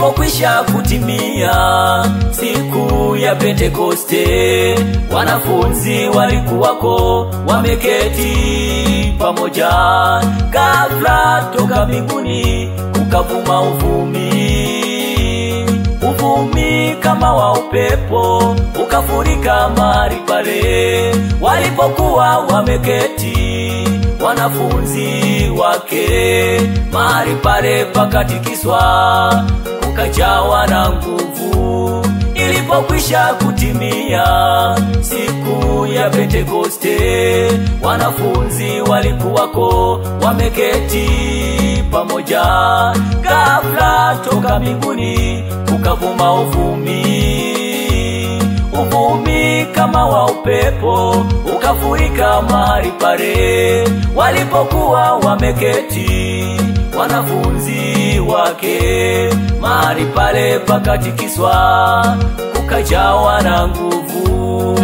Ilipokwisha kutimia siku ya Pentekoste, wanafunzi walikuwako wameketi pamoja. Ghafla toka mbinguni ukavuma uvumi kama wa upepo, ukafurika mahali pale walipokuwa wameketi wanafunzi wake. Mahali pale pakatikiswa, ukajawa na nguvu. Ilipokwisha kutimia siku ya Pentekoste, wanafunzi walikuwako wameketi pamoja. Ghafla toka mbinguni ukavuma uvumi kama wa upepo, ukafurika mahali pale walipokuwa wameketi wanafunzi wake. Mahali pale pakatikiswa, ukajawa na nguvu.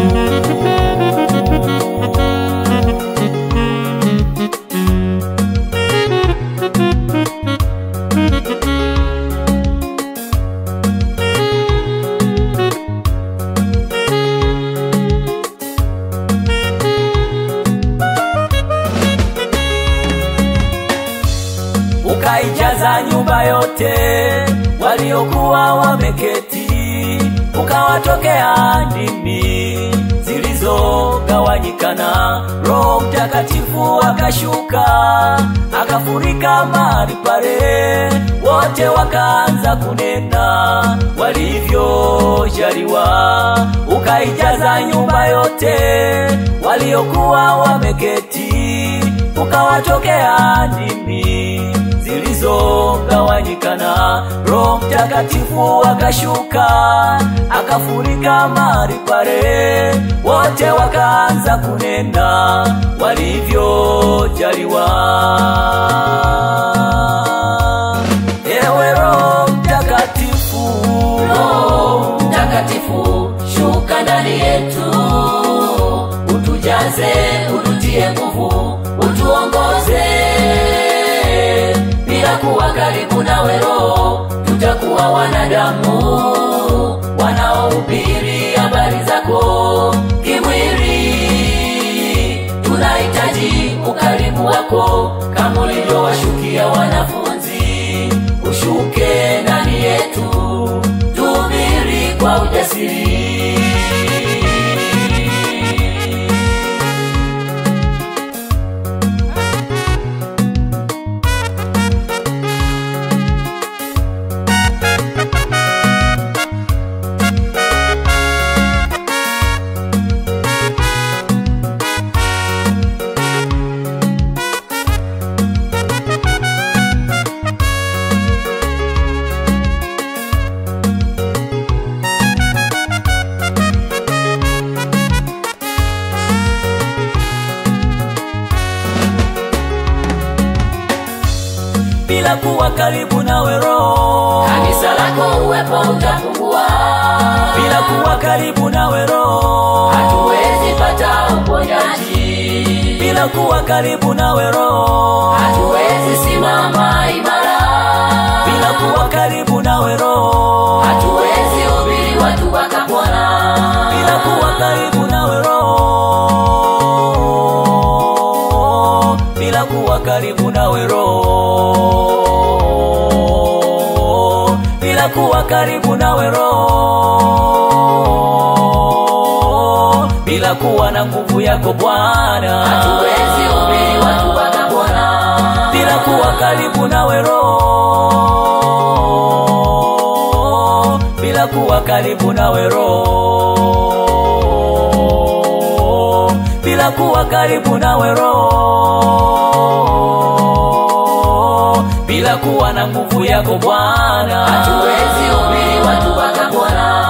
Ukaijaza nyumba yote waliokuwa wameketi, ukawatokea ndimi zilizogawanyikana. Roho Mtakatifu akashuka, akafurika mahali pale, wote wakaanza kunena walivyojaliwa. Ukaijaza nyumba yote waliokuwa wameketi, ukawatokea ndimi zilizogawanyikana. Roho Mtakatifu akashuka, akafurika mahali pale, wote wakaanza kunena walivyojaliwa. Ewe Roho Mtakatifu, Roho Mtakatifu, shuka ndani yetu, utujaze, ututie nguvu, utuongoze. Bila kuwa karibu nawe Roho, tutakuwa wanadamu wanaohubiri habari zako kimwili. Tunahitaji ukaribu wako kama ulivyowashukia wanafunzi. Ushuke ndani yetu, tuhubiri kwa ujasiri. Bila kuwa karibu nawe Roho, kanisa lako uwepo utapungua. Bila kuwa karibu nawe Roho, hatuwezi pata uponyaji. Bila kuwa karibu nawe Roho, hatuwezi simama imara. Bila kuwa karibu nawe Roho, hatuwezi hubiri watu wakapona. Bila kuwa karibu nawe Roho, bila kuwa karibu nawe Roho, bila kuwa karibu nawe Roho, bila kuwa na nguvu yako Bwana, hatuwezi hubiri watu wakapona. Bila kuwa karibu nawe Roho, bila kuwa karibu nawe Roho, bila kuwa karibu nawe Roho, bila kuwa na nguvu yako Bwana, hatuwezi hubiri watu wakapona.